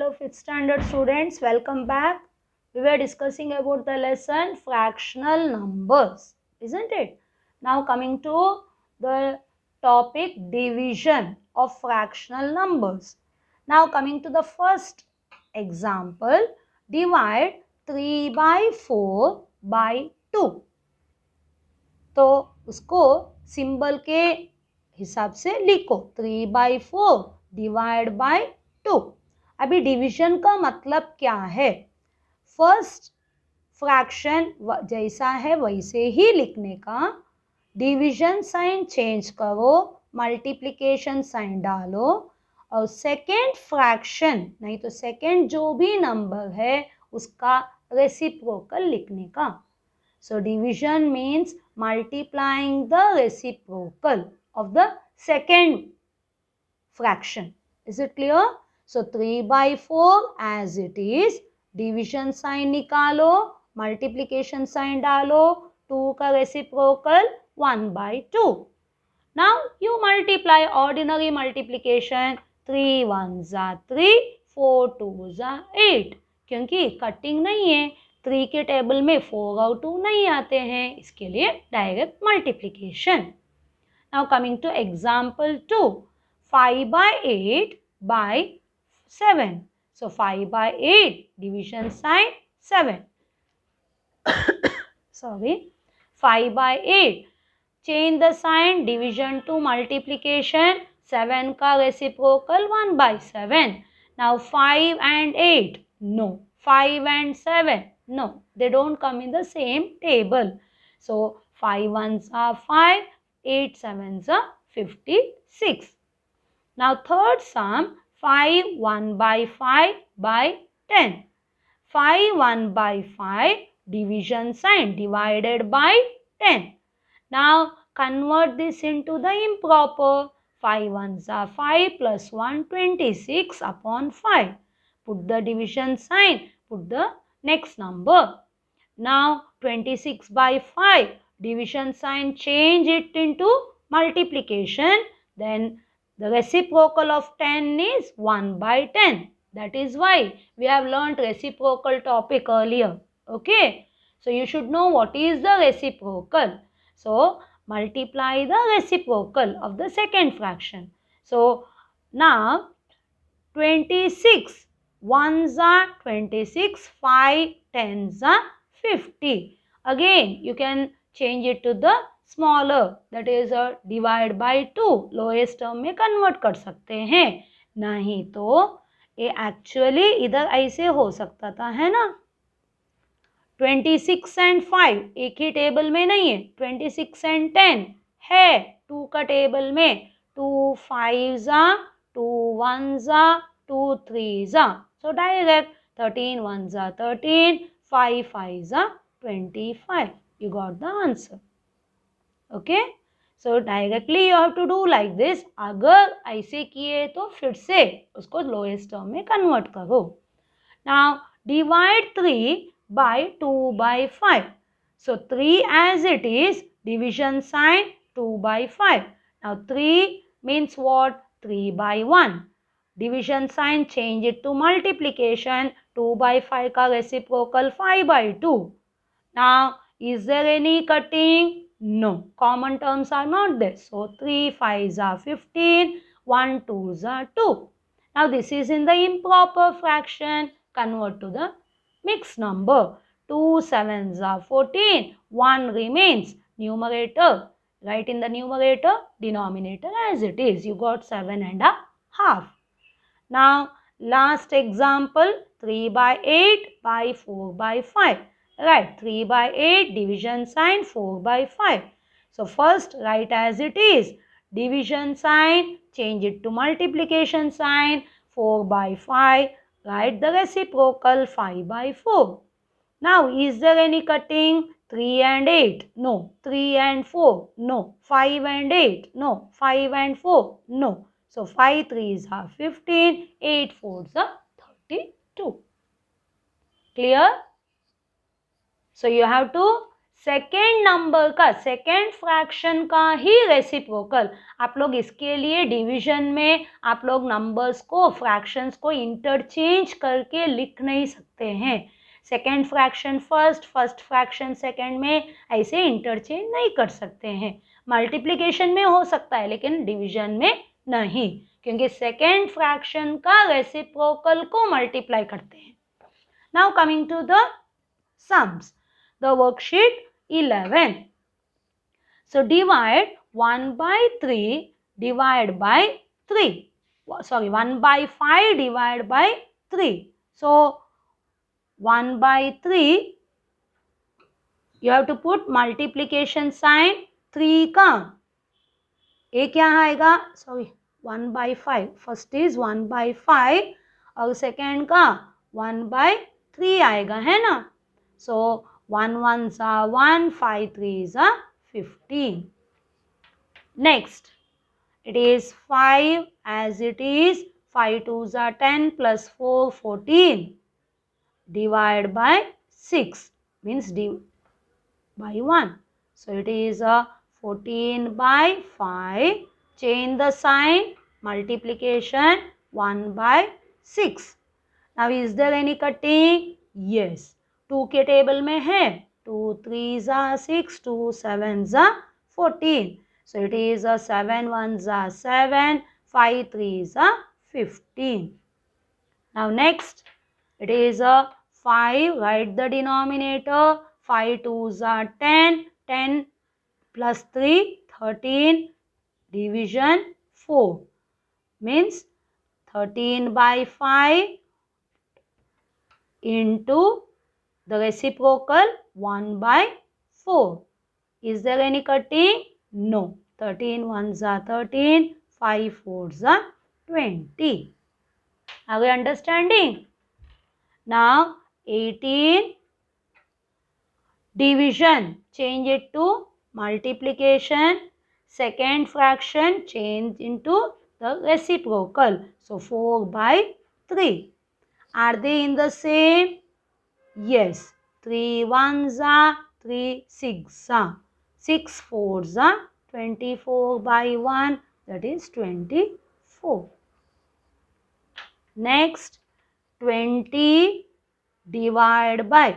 Hello 5th standard students, welcome back. We were discussing about the lesson fractional numbers, isn't it? Now coming to the topic division of fractional numbers. Now coming to the first example, divide 3 by 4 by 2. तो उसको symbol के हिसाब से लिखो 3 by 4 divide by 2. अभी division का मतलब क्या है? फर्स्ट फ्रैक्शन जैसा है वैसे ही लिखने का, डिवीजन साइन चेंज करो, मल्टीप्लिकेशन साइन डालो और सेकेंड फ्रैक्शन नहीं तो सेकेंड जो भी नंबर है उसका रेसिप्रोकल लिखने का. So division means multiplying the reciprocal of the second fraction. Is it clear? So 3 by 4 as it is. Division sign निकालो, multiplication sign डालो, 2 का reciprocal 1 by 2. Now you multiply ordinary multiplication. 3 1s are 3, 4 2s are 8. क्योंकि cutting नहीं है, 3 के table में 4 और 2 नहीं आते हैं, इसके लिए direct multiplication. Now coming to example 2, 5 by 8 by 7. So 5 by 8 division sign 7. Sorry, 5 by 8 change the sign, division to multiplication. 7 का reciprocal 1 by 7. Now 5 and 8, no. 5 and 7, no. They don't come in the same table. So 5 ones are 5, 8 sevens are 56. Now third sum, 5 1 by 5 by 10. 5 1 by 5 division sign divided by 10. Now convert this into the improper. 5 ones are 5 plus 1 26 upon 5. Put the division sign, put the next number. Now 26 by 5 division sign, change it into multiplication. Then the reciprocal of 10 is 1 by 10. That is why we have learnt reciprocal topic earlier. Okay. So you should know what is the reciprocal. So multiply the reciprocal of the second fraction. So now 26 ones are 26, 5 tens are 50. Again you can change it to the smaller, that is a divide by 2. Lowest term में convert कर सकते हैं, नहीं तो ये actually इधर ऐसे हो सकता था, है ना. 26 and 5 एक ही टेबल में नहीं है, 26 and 10 है 2 का टेबल में. 2 5s are 2 1s are 2 3s are. So direct 13 1s are 13, 5 5s are 25. You got the answer. Okay. So directly you have to do like this. अगर ऐसे किए तो फिर से उसको लोएस्ट टर्म में कन्वर्ट करो. Now divide 3 by 2 by 5. So 3 as it is, division sign 2 by 5. Now 3 means what? 3 by 1. Division sign, change it to multiplication. 2 by 5 का reciprocal 5 by 2. Now is there any cutting? No. Common terms are not there. So 3 5s are 15, 1 2s are 2. Now this is in the improper fraction. Convert to the mixed number. 2 7s are 14, 1 remains. Numerator, write in the numerator, denominator as it is. You got 7 and a half. Now last example, 3 by 8 by 4 by 5. Right, 3 by 8 division sign, 4 by 5. So first write as it is. Division sign, change it to multiplication sign, 4 by 5. Write the reciprocal 5 by 4. Now is there any cutting? 3 and 8? No. 3 and 4? No. 5 and 8? No. 5 and 4? No. So 5 3s are 15, 8 4s are 32. Clear? So you have to second number का, second fraction का ही reciprocal. आप लोग इसके लिए division में आप लोग numbers को, फ्रैक्शंस को इंटरचेंज करके लिख नहीं सकते हैं। Second fraction first, first fraction second में ऐसे इंटरचेंज नहीं कर सकते हैं। मल्टीप्लिकेशन में हो सकता है लेकिन डिवीजन में नहीं, क्योंकि सेकेंड फ्रैक्शन का रेसिप्रोकल को मल्टीप्लाई करते हैं। Now coming to the sums, the worksheet 11. So divide 1 by 3 divide by 3. Sorry, 1 by 5 divide by 3. So 1 by 3 you have to put multiplication sign 3 का ये क्या आएगा, sorry 1 by 5, first is 1 by 5 और second का 1 by 3 आएगा, है ना। So 1 1s are 1, 5 3s are 15. Next, it is 5 as it is, 5 2s are 10 plus 4 14. Divide by 6 means by 1. So it is a 14 by 5. Change the sign, multiplication 1 by 6. Now is there any cutting? Yes. 2 के table में है, 2 3s are 6, 2 7s are 14. So it is a 7 1s are 7, 5 3s are 15. Now next, it is a 5, write the denominator, 5 2s are 10, 10 plus 3 13, division 4 means 13 by 5 into the reciprocal 1 by 4. Is there any cutting? No. 13 1s are 13, 5 4s are 20. Are we understanding? Now 18 division, change it to multiplication. Second fraction, change into the reciprocal. So 4 by 3. Are they in the same? Yes. 3 1s are 3 6 are 6 4s are 24 by 1, that is 24. Next, 20 divide by,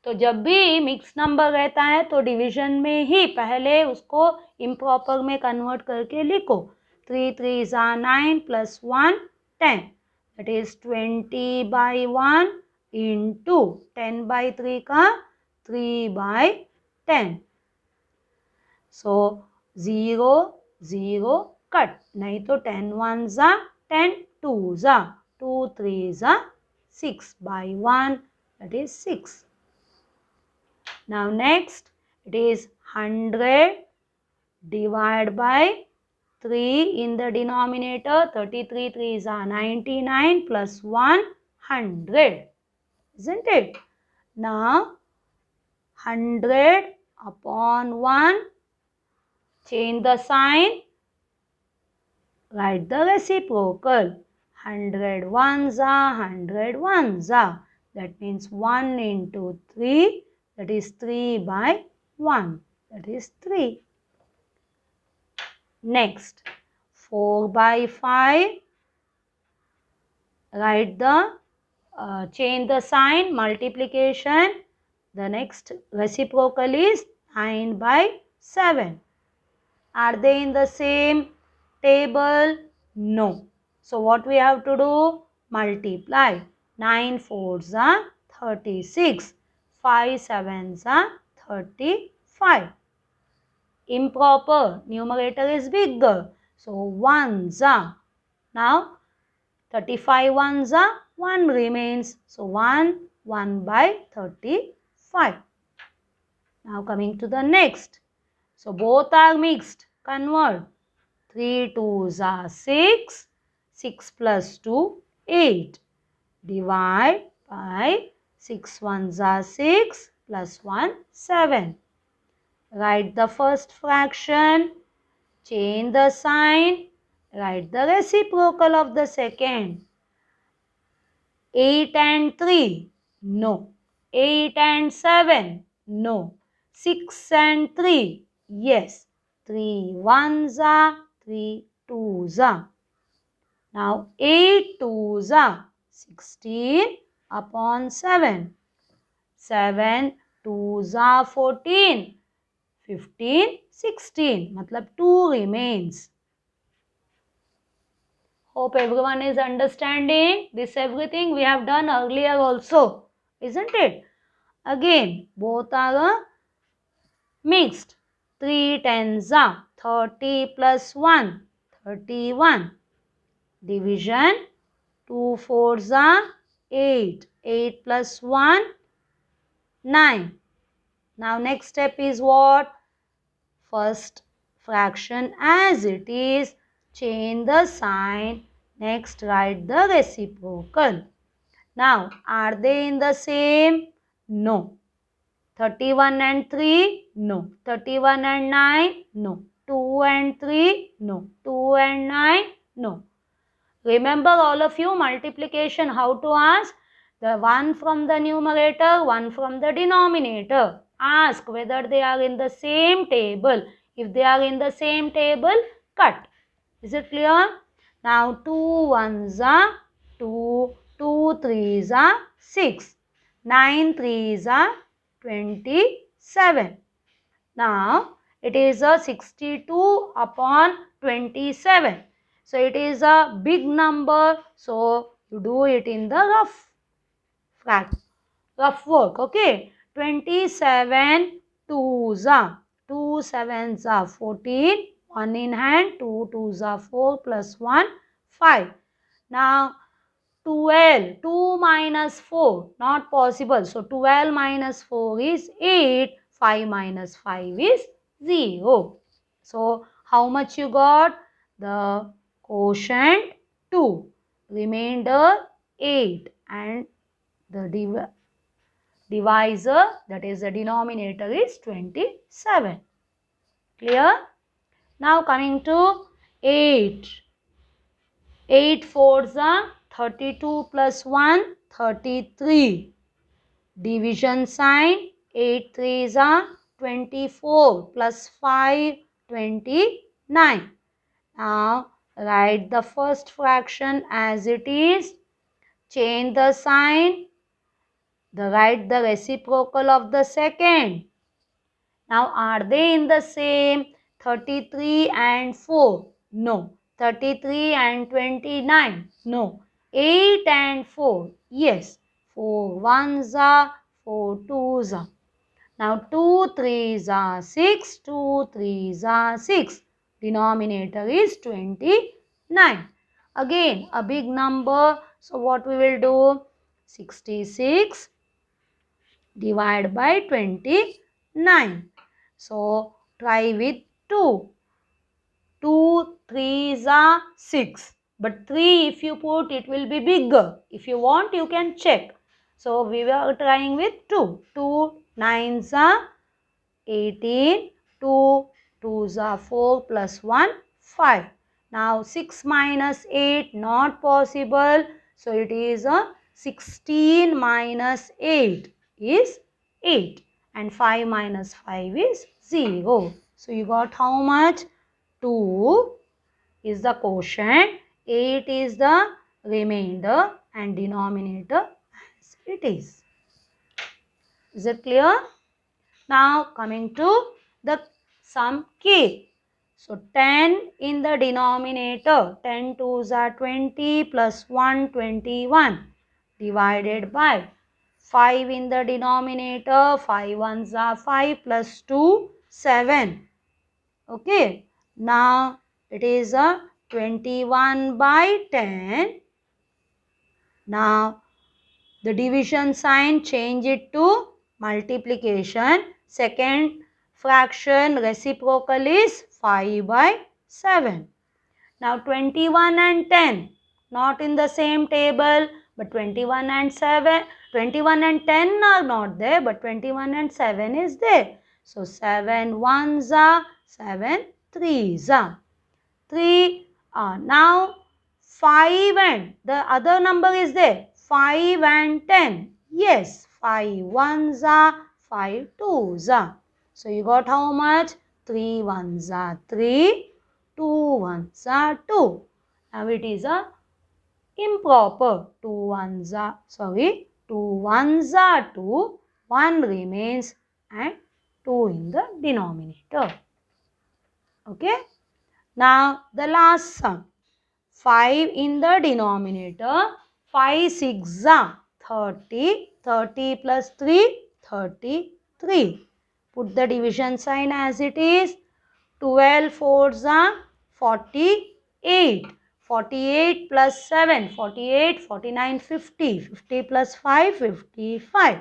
तो जब भी mix number रहता है तो division में ही पहले उसको improper में कन्वर्ट करके लिखो। 3 3s are 9 plus 1 10, that is 20 by 1 into 10 by 3 का 3 by 10. So 0 0 कट, नहीं तो 10 1s are 10 2s are 2 3s are 6 by 1, that is 6. Now next, it is 100 divide by 3 in the denominator, 33 3s are 99 plus 100, isn't it? Now 100 upon 1, change the sign, write the reciprocal. 100 1s are 100 1s are, that means 1 into 3, that is 3 by 1, that is 3. Next, 4 by 5, write the, change the sign, multiplication. The next reciprocal is 9 by 7. Are they in the same table? No. So what we have to do? Multiply. 9 4s are 36. 5 7s are 35. Improper, numerator is bigger. So 1s are. Now 35 1s are, 1 remains. So 1 by 35. Now coming to the next. So both are mixed. Convert. 3 2s are 6. 6 plus 2 8. Divide by 6 1s are 6 plus 1 7. Write the first fraction. Change the sign. Write the reciprocal of the second. 8 and 3. No. 8 and 7. No. 6 and 3. Yes. 3 ones are 3 twos are. Now 8 twos are 16 upon 7. 7 twos are 14. 15, 16. Matlab 2 remains. Hope everyone is understanding this everything we have done earlier also. Isn't it? Again, both are mixed. 3 tens are 30 plus 1, 31. Division, 2 fours are 8. 8 plus 1, 9. Now next step is what? First fraction as it is. Change the sign. Next write the reciprocal. Now are they in the same? No. 31 and 3? No. 31 and 9? No. 2 and 3? No. 2 and 9? No. Remember all of you multiplication how to ask? The one from the numerator, one from the denominator. Ask whether they are in the same table. If they are in the same table, cut. Is it clear? Now 2 ones are 2, 2 threes are 6, 9 threes are 27. Now it is a 62 upon 27. So it is a big number. So you do it in the rough work. Okay. 27 twos are 2 sevens are 14. 1 in hand. 2 twos are 4 plus 1 5. Now 12. 2 minus 4. Not possible. So 12 minus 4 is 8. 5 minus 5 is 0. So how much you got? The quotient 2. Remainder 8. And the divisor, that is the denominator, is 27. Clear? Now coming to 8. 8 fours are 32 plus 1, 33. Division sign, 8 threes are 24 plus 5, 29. Now write the first fraction as it is. Change the sign. Write the reciprocal of the second. Now are they in the same? 33 and 4? No. 33 and 29? No. 8 and 4? Yes. 4 ones are, 4 twos are. Now 2 threes are 6, 2 threes are 6. Denominator is 29. Again a big number. So what we will do? 66 divided by 29. So try with 2. 2 threes are 6. But 3 if you put it will be bigger. If you want you can check. So we were trying with 2. 2 nines are 18. 2 twos are 4 plus 1 5. Now 6 minus 8 not possible. So it is a 16 minus 8 is 8. And 5 minus 5 is 0. So you got how much? 2 is the quotient, 8 is the remainder, and denominator as it is. Is it clear? Now coming to the sum K. So 10 in the denominator, 10 twos are 20 plus 1 21 divided by 5 in the denominator, 5 ones are 5 plus 2 7. Okay. Now it is a 21 by 10. Now the division sign, change it to multiplication. Second fraction reciprocal is 5 by 7. Now 21 and 10 not in the same table, but 21 and 10 are not there, but 21 and 7 is there. So 7 ones are, 7 threes are. 3 are. Now 5 and the other number is there. 5 and 10. Yes, 5 ones are, 5 twos are. So you got how much? 3 ones are 3, 2 ones are 2. Now it is a improper. 2 ones are 2, 1 remains and 2 in the denominator. Okay. Now the last sum. 5 in the denominator. 5 6 are 30. 30 plus 3, 33. Put the division sign as it is. 12 fours are 48. 48 plus 7, 48, 49, 50. 50 plus 5, 55.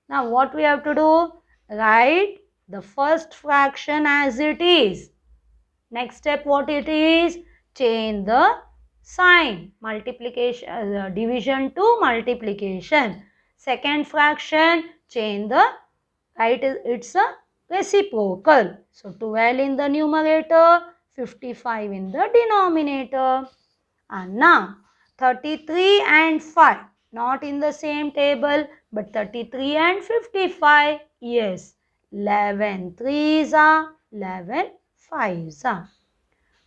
Now what we have to do? Write the first fraction as it is. Next step what it is? Change the sign. Multiplication, division to multiplication. Second fraction, change the, right, it's a reciprocal. So 12 in the numerator, 55 in the denominator. And now 33 and 5, not in the same table, but 33 and 55. Yes, 11 threes are 11 fives are.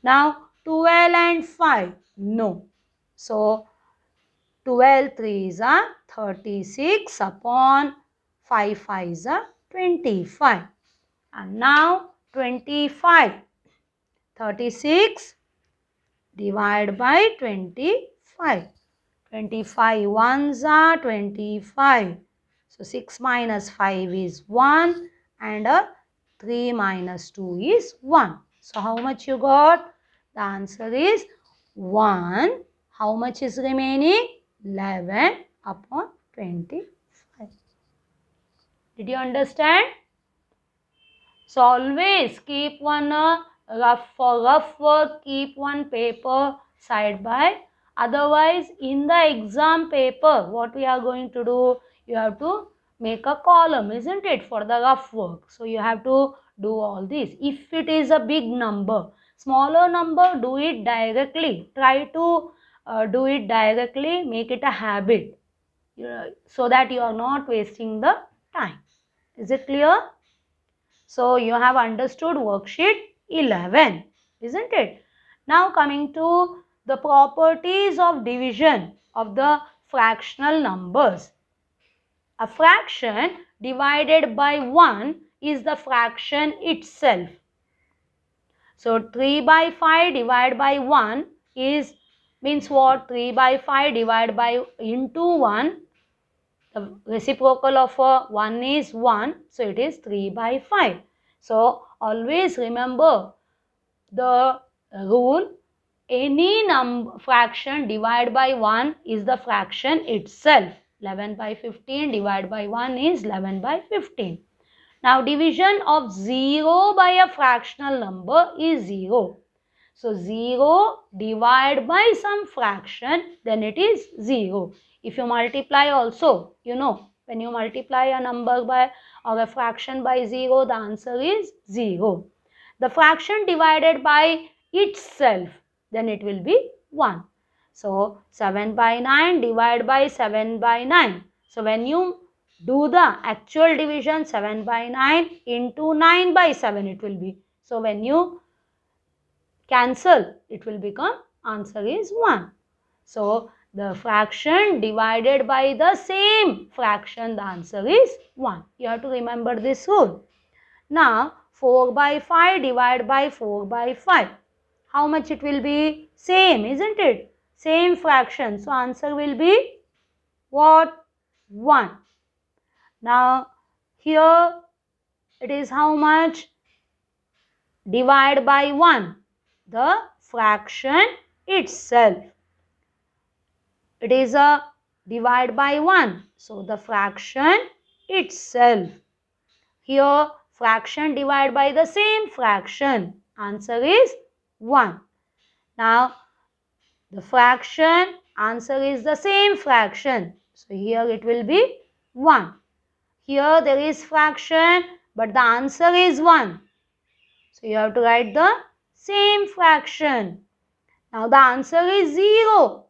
Now 12 and 5, no. So 12 threes are 36 upon 5 fives are 25. And now 25. 36 divided by 25. 25 ones are 25. So 6 minus 5 is 1 and a 3 minus 2 is 1. So how much you got? The answer is 1. How much is remaining? 11 upon 25. Did you understand? So always keep one rough work, keep one paper side by. Otherwise, in the exam paper, what we are going to do, you have to make a column, isn't it, for the rough work. So you have to do all this. If it is a big number, smaller number, do it directly. Try to do it directly, make it a habit, so that you are not wasting the time. Is it clear? So you have understood worksheet 11, isn't it? Now coming to the properties of division of the fractional numbers. A fraction divided by 1 is the fraction itself. So 3 by 5 divided by 1 is, means what? 3 by 5 divided by into 1. The reciprocal of 1 is 1. So it is 3 by 5. So always remember the rule, any fraction divided by 1 is the fraction itself. 11 by 15 divided by 1 is 11 by 15. Now division of 0 by a fractional number is 0. So 0 divided by some fraction, then it is 0. If you multiply also, you know, when you multiply a number by or a fraction by 0, the answer is 0. The fraction divided by itself, then it will be 1. So 7 by 9 divided by 7 by 9. So when you do the actual division, 7 by 9 into 9 by 7 it will be. So when you cancel, it will become, answer is 1. So the fraction divided by the same fraction, the answer is 1. You have to remember this rule. Now 4 by 5 divided by 4 by 5. How much it will be? Same, isn't it? Same fraction. So answer will be what? 1. Now here it is how much? Divide by 1. The fraction itself. It is a divide by 1. So the fraction itself. Here fraction divided by the same fraction. Answer is 1. Now the fraction, answer is the same fraction. So here it will be 1. Here there is fraction, but the answer is 1. So you have to write the same fraction. Now the answer is 0.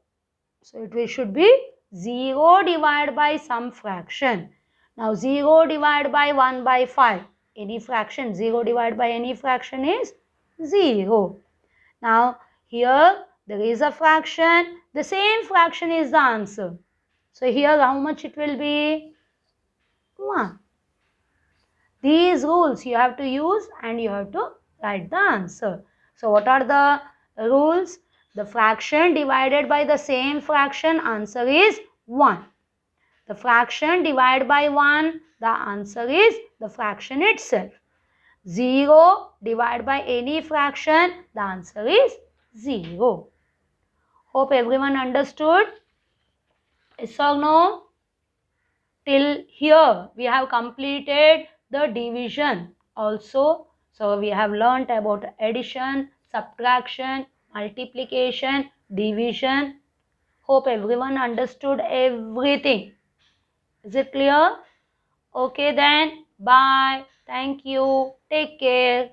So it should be 0 divided by some fraction. Now 0 divided by 1 by 5. any fraction. 0 divided by any fraction is 0. Now here there is a fraction. The same fraction is the answer. So here how much it will be? 1. These rules you have to use and you have to write the answer. So what are the rules? The fraction divided by the same fraction, answer is 1. The fraction divided by 1, the answer is the fraction itself. 0 divided by any fraction, the answer is 0. Hope everyone understood. Yes or no? Till here we have completed the division also. So we have learnt about addition, subtraction, multiplication, division. Hope everyone understood everything. Is it clear? Okay then, bye. Thank you. Take care.